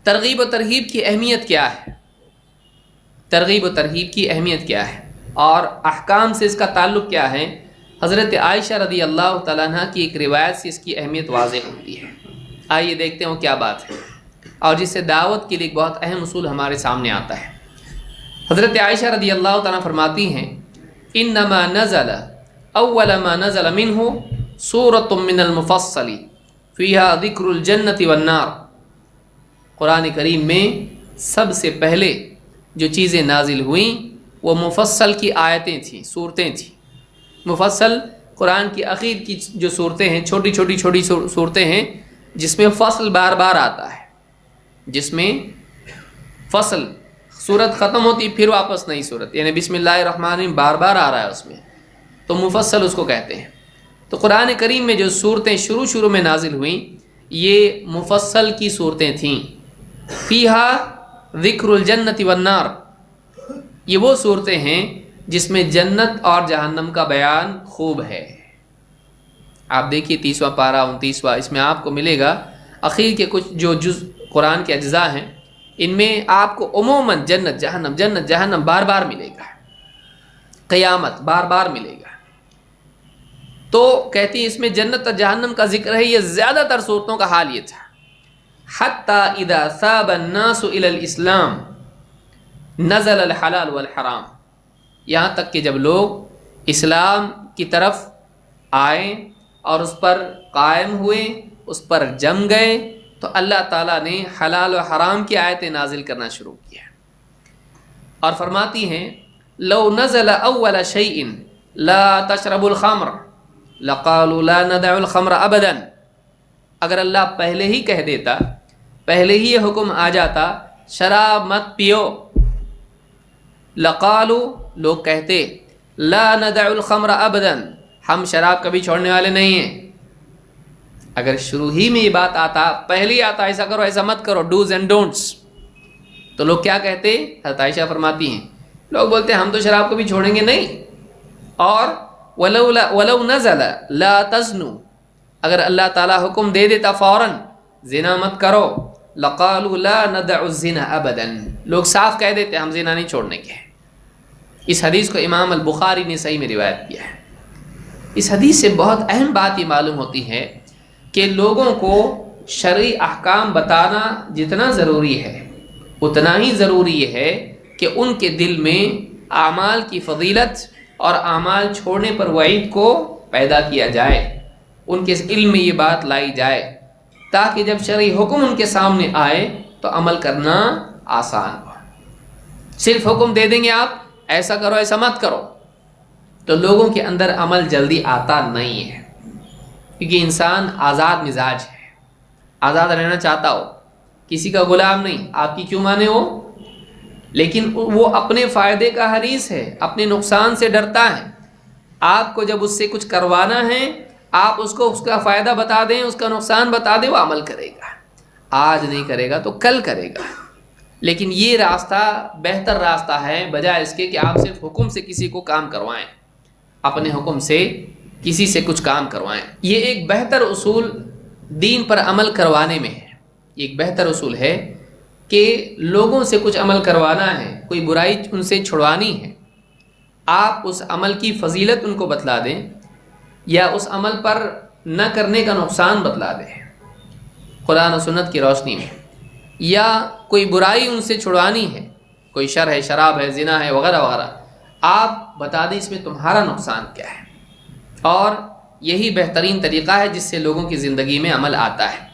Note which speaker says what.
Speaker 1: ترغیب و ترہیب کی اہمیت کیا ہے؟ ترغیب و ترہیب کی اہمیت کیا ہے اور احکام سے اس کا تعلق کیا ہے؟ حضرت عائشہ رضی اللہ تعالیٰ عنہ کی ایک روایت سے اس کی اہمیت واضح ہوتی ہے۔ آئیے دیکھتے ہیں وہ کیا بات ہے، اور جس سے دعوت کے لیے ایک بہت اہم اصول ہمارے سامنے آتا ہے۔ حضرت عائشہ رضی اللہ تعالیٰ فرماتی ہیں انما نزل اول ما نزل منہ سورۃ من المفصل فیہا ذکر الجنۃ والنار۔ قرآن کریم میں سب سے پہلے جو چیزیں نازل ہوئیں وہ مفصل کی آیتیں تھیں، صورتیں تھیں۔ مفصل قرآن کی آخر کی جو صورتیں ہیں، چھوٹی چھوٹی صورتیں ہیں جس میں فصل بار بار آتا ہے، جس میں فصل صورت ختم ہوتی پھر واپس نئی صورت، یعنی بسم اللہ الرحمن الرحیم بار بار آ رہا ہے اس میں، تو مفصل اس کو کہتے ہیں۔ تو قرآن کریم میں جو صورتیں شروع میں نازل ہوئیں یہ مفصل کی صورتیں تھیں۔ فیہا ذکر الجنۃ والنار، یہ وہ صورتیں ہیں جس میں جنت اور جہنم کا بیان خوب ہے۔ آپ دیکھیے 30واں پارہ 29واں، اس میں آپ کو ملے گا اخیر کے کچھ جو قرآن کے اجزاء ہیں، ان میں آپ کو عموماً جنت جہنم بار بار ملے گا، قیامت بار بار ملے گا۔ تو کہتی ہیں اس میں جنت اور جہنم کا ذکر ہے۔ یہ زیادہ تر صورتوں کا حال یہ تھا، حتی اذا ثاب الناس الی الاسلام نزل الحلال والحرام، یہاں تک کہ جب لوگ اسلام کی طرف آئے اور اس پر قائم ہوئے، اس پر جم گئے، تو اللہ تعالیٰ نے حلال و حرام کی آیتیں نازل کرنا شروع کیا، اور فرماتی ہیں لو نزل اول شیء لا تشرب الخمر لقالوا لا ندع الخمر ابدا، اگر اللہ پہلے ہی کہہ دیتا، پہلے ہی یہ حکم آ جاتا شراب مت پیو، لقالوا لوگ کہتے لا ندع الخمر ابدا، ہم شراب کبھی چھوڑنے والے نہیں ہیں۔ اگر شروع ہی میں یہ بات آتا، پہلے ہی آتا ایسا کرو ایسا مت کرو، ڈوز اینڈ ڈونٹس، تو لوگ کیا کہتے؟ حضرت عائشہ فرماتی ہیں لوگ بولتے ہم تو شراب کبھی چھوڑیں گے نہیں۔ اور ولو نزل لا تزنوا، اگر اللہ تعالیٰ حکم دے دیتا فوراً زنا مت کرو، لقالوا لا ندع الزنا ابدا، لوگ صاف کہہ دیتے ہم زنا نہیں چھوڑنے کے۔ اس حدیث کو امام البخاری نے صحیح میں روایت کیا ہے۔ اس حدیث سے بہت اہم بات یہ معلوم ہوتی ہے کہ لوگوں کو شرعی احکام بتانا جتنا ضروری ہے اتنا ہی ضروری یہ ہے کہ ان کے دل میں اعمال کی فضیلت اور اعمال چھوڑنے پر وعید کو پیدا کیا جائے، ان کے علم میں یہ بات لائی جائے، تاکہ جب شرعی حکم ان کے سامنے آئے تو عمل کرنا آسان ہو۔ صرف حکم دے دیں گے آپ ایسا کرو ایسا مت کرو، تو لوگوں کے اندر عمل جلدی آتا نہیں ہے، کیونکہ انسان آزاد مزاج ہے، آزاد رہنا چاہتا ہو، کسی کا غلام نہیں، آپ کی کیوں مانے ہو، لیکن وہ اپنے فائدے کا حریص ہے، اپنے نقصان سے ڈرتا ہے۔ آپ کو جب اس سے کچھ کروانا ہے آپ اس کو اس کا فائدہ بتا دیں، اس کا نقصان بتا دیں، وہ عمل کرے گا، آج نہیں کرے گا تو کل کرے گا۔ لیکن یہ راستہ بہتر راستہ ہے بجائے اس کے کہ آپ صرف حکم سے کسی کو کام کروائیں، اپنے حکم سے کسی سے کچھ کام کروائیں۔ یہ ایک بہتر اصول دین پر عمل کروانے میں ہے، یہ ایک بہتر اصول ہے کہ لوگوں سے کچھ عمل کروانا ہے، کوئی برائی ان سے چھڑوانی ہے، آپ اس عمل کی فضیلت ان کو بتلا دیں یا اس عمل پر نہ کرنے کا نقصان بتلا دیں قرآن و سنت کی روشنی میں، یا کوئی برائی ان سے چھڑوانی ہے، کوئی شر ہے، شراب ہے، زنا ہے، وغیرہ وغیرہ، آپ بتا دیں اس میں تمہارا نقصان کیا ہے، اور یہی بہترین طریقہ ہے جس سے لوگوں کی زندگی میں عمل آتا ہے۔